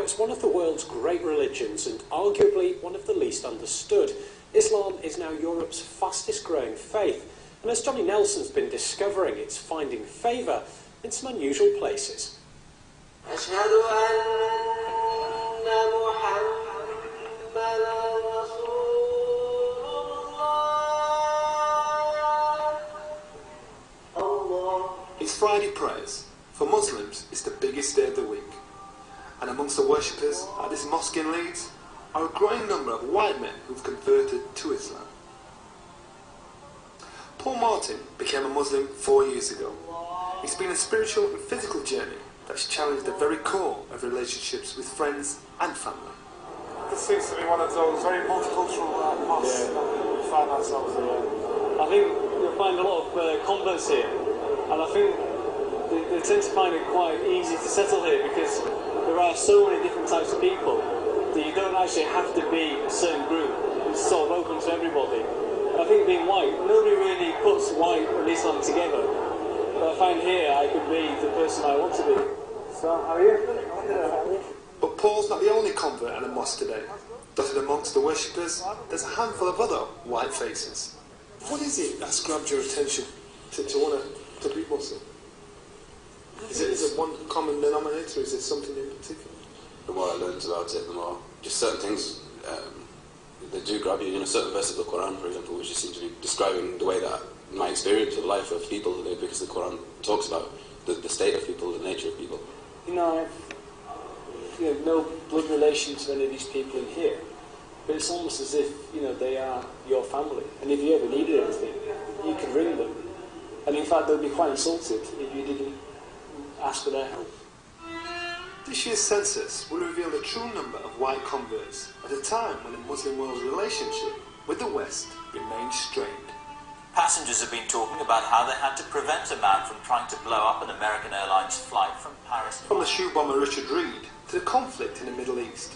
it's one of the world's great religions and arguably one of the least understood. Islam is now Europe's fastest growing faith, and as Johnny Nelson's been discovering, it's finding favour in some unusual places. It's Friday prayers. For Muslims, it's the biggest day of the week. And amongst the worshippers at this mosque in Leeds are a growing number of white men who've converted to Islam. Paul Martin became a Muslim 4 years ago. It's been a spiritual and physical journey that's challenged the very core of relationships with friends and family. This seems to be one of those very multicultural mosques that we find ourselves in. I think you'll find a lot of converts here, and I think they tend to find it quite easy to settle here because there are so many different types of people that you don't actually have to be a certain group. It's sort of open to everybody. And I think being white, nobody really puts white and Islam together. But I find here I could be the person I want to be. So, how are you? But Paul's not the only convert at a mosque today. Dotted amongst the worshippers, there's a handful of other white faces. What is it that's grabbed your attention to want to be Muslim? Is it one common denominator? Is it something in particular? The more I learned about it, the more just certain things they do grab you. You know, certain verses of the Quran, for example, which just seem to be describing the way that my experience of life of people, because the Quran talks about the state of people, the nature of people. You know, I've no blood relation to any of these people in here, but it's almost as if, you know, they are your family, and if you ever needed anything, you could ring them, and in fact they'll be quite insulted if you didn't ask for their help. This year's census will reveal the true number of white converts at a time when the Muslim world's relationship with the West remains strained. Passengers have been talking about how they had to prevent a man from trying to blow up an American Airlines flight from Paris. From the shoe bomber Richard Reed to the conflict in the Middle East,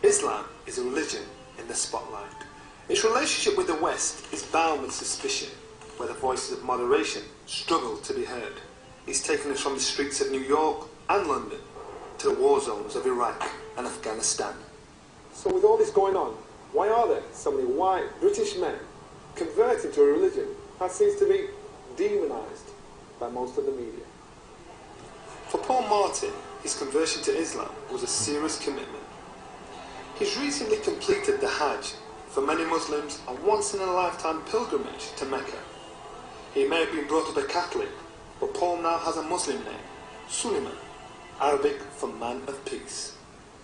Islam is a religion in the spotlight. Its relationship with the West is bound with suspicion, where the voices of moderation struggle to be heard. It's taken us from the streets of New York and London to the war zones of Iraq and Afghanistan. So with all this going on, why are there so many white British men converting to a religion that seems to be demonised by most of the media? For Paul Martin, his conversion to Islam was a serious commitment. He's recently completed the Hajj, for many Muslims a once-in-a-lifetime pilgrimage to Mecca. He may have been brought up a Catholic, but Paul now has a Muslim name, Suleiman, Arabic for man of peace.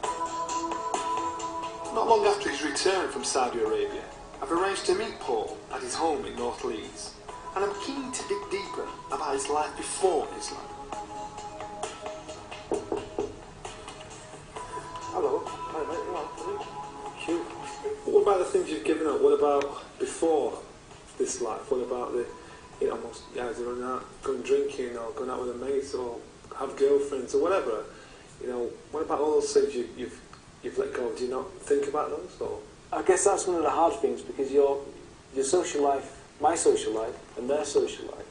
Not long after his return from Saudi Arabia, I've arranged to meet Paul at his home in North Leeds, and I'm keen to dig deeper about his life before Islam. Hello. Hi mate, you alright? Cute. What about the things you've given up? What about before this life? What about the, you know, most guys are out, going drinking or going out with their mates or have girlfriends or whatever? You know, what about all those things you've let go of? Do you not think about those? Or? I guess that's one of the hard things, because your social life, my social life, and their social life,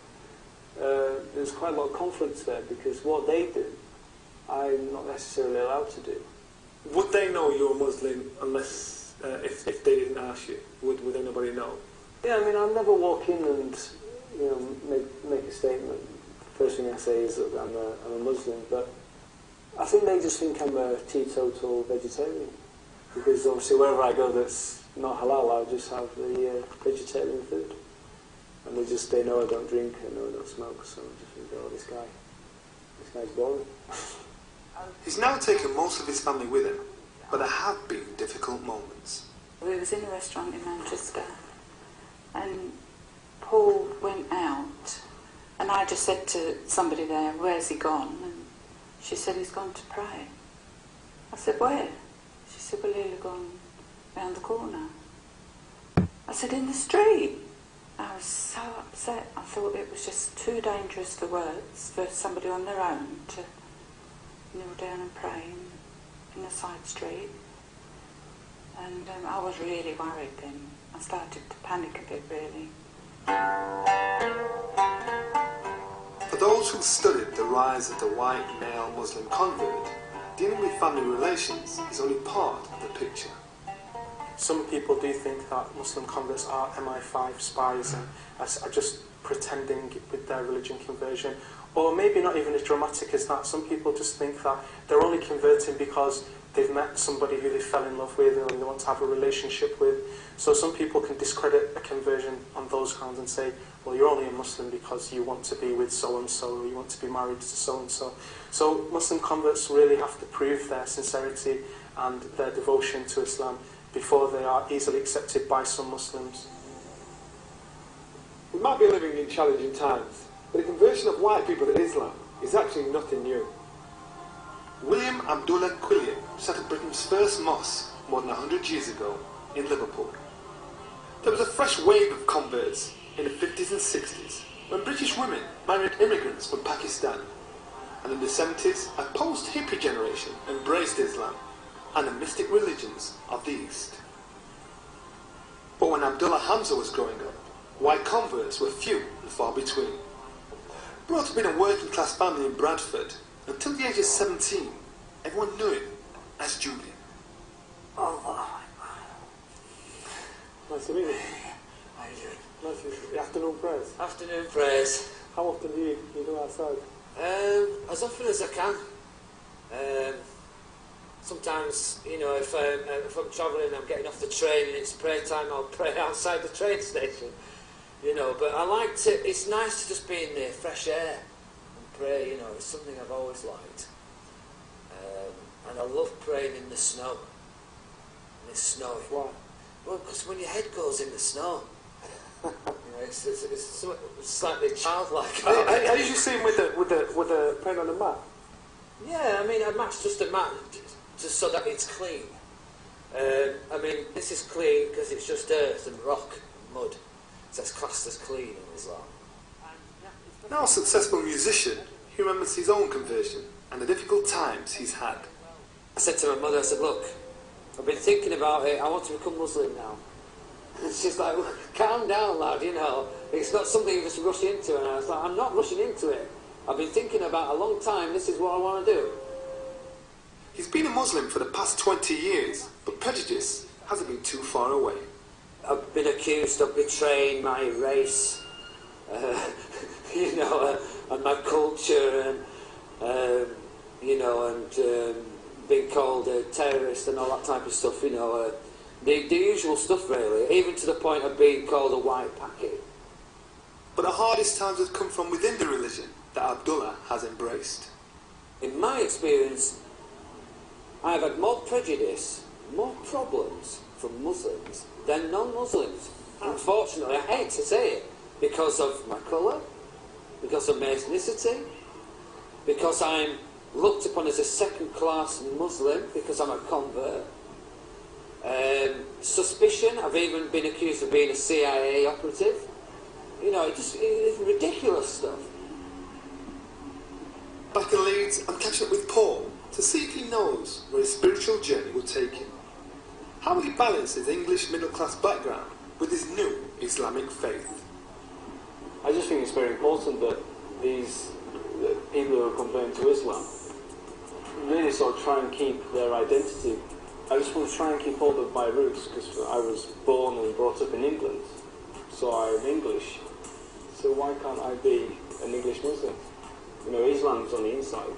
there's quite a lot of conflicts there, because what they do, I'm not necessarily allowed to do. Would they know you're Muslim unless, if they didn't ask you? Would anybody know? Yeah, I mean, I'll never walk in and, you know, make a statement. First thing I say is that I'm a Muslim, but I think they just think I'm a teetotal vegetarian, because obviously wherever I go that's not halal, I'll just have the vegetarian food, and they know I don't drink, I know I don't smoke, so I just think, oh, this guy's boring. He's now taken most of his family with him, but there have been difficult moments. We was in a restaurant in Manchester, and Paul went out, and I just said to somebody there, "Where's he gone?" And she said, "He's gone to pray." I said, "Where?" She said, "Well, he'll have gone round the corner." I said, "In the street?" I was so upset. I thought it was just too dangerous for words for somebody on their own to kneel down and pray in a side street. And I was really worried then. I started to panic a bit, really. For those who studied the rise of the white male Muslim convert, dealing with family relations is only part of the picture. Some people do think that Muslim converts are MI5 spies and are just pretending with their religion conversion. Or maybe not even as dramatic as that. Some people just think that they're only converting because they've met somebody who they fell in love with or they want to have a relationship with. So some people can discredit a conversion on those grounds and say, well, you're only a Muslim because you want to be with so-and-so or you want to be married to so-and-so. So Muslim converts really have to prove their sincerity and their devotion to Islam before they are easily accepted by some Muslims. We might be living in challenging times, but the conversion of white people to Islam is actually nothing new. William Abdullah Quilliam set up Britain's first mosque more than 100 years ago in Liverpool. There was a fresh wave of converts in the 50s and 60s when British women married immigrants from Pakistan, and in the 70s a post-hippie generation embraced Islam and the mystic religions of the East. But when Abdullah Hamza was growing up, white converts were few and far between. Brought up in a working class family in Bradford, until the age of 17, everyone knew him as Julian. Oh, nice to meet you. How you doing? Nice to meet you. Afternoon prayers. Afternoon prayers. How often do you do outside? As often as I can. Sometimes, you know, if I'm travelling and I'm getting off the train and it's prayer time, I'll pray outside the train station. You know, but I like to, it's nice to just be in the fresh air and pray, you know, it's something I've always liked. And I love praying in the snow. And it's snowy. Why? Well, because when your head goes in the snow, you know, it's slightly childlike. How did you see him with the praying on the mat? Yeah, I mean, a mat's just a mat, just so that it's clean. I mean, this is clean because it's just earth and rock and mud. So it's classed as clean in Islam. Now a successful musician, he remembers his own conversion and the difficult times he's had. I said to my mother, I said, look, I've been thinking about it, I want to become Muslim now. And she's like, well, calm down, lad, you know, it's not something you just rush into. And I was like, I'm not rushing into it. I've been thinking about it a long time, this is what I want to do. He's been a Muslim for the past 20 years, but prejudice hasn't been too far away. I've been accused of betraying my race, you know, and my culture, and you know, and being called a terrorist and all that type of stuff. You know, the usual stuff, really, even to the point of being called a white packet. But the hardest times have come from within the religion that Abdullah has embraced. In my experience, I've had more prejudice, more problems from Muslims than non-Muslims. Unfortunately, I hate to say it, because of my colour, because of my ethnicity, because I'm looked upon as a second-class Muslim, because I'm a convert. Suspicion, I've even been accused of being a CIA operative. You know, it's ridiculous stuff. Back in Leeds, I'm catching up with Paul to see if he knows where his spiritual journey will take him. How will he balance his English middle-class background with his new Islamic faith? I just think it's very important that these people who are converting to Islam really sort of try and keep their identity. I just want to try and keep hold of my roots because I was born and brought up in England, so I'm English. So why can't I be an English Muslim? You know, Islam's on the inside.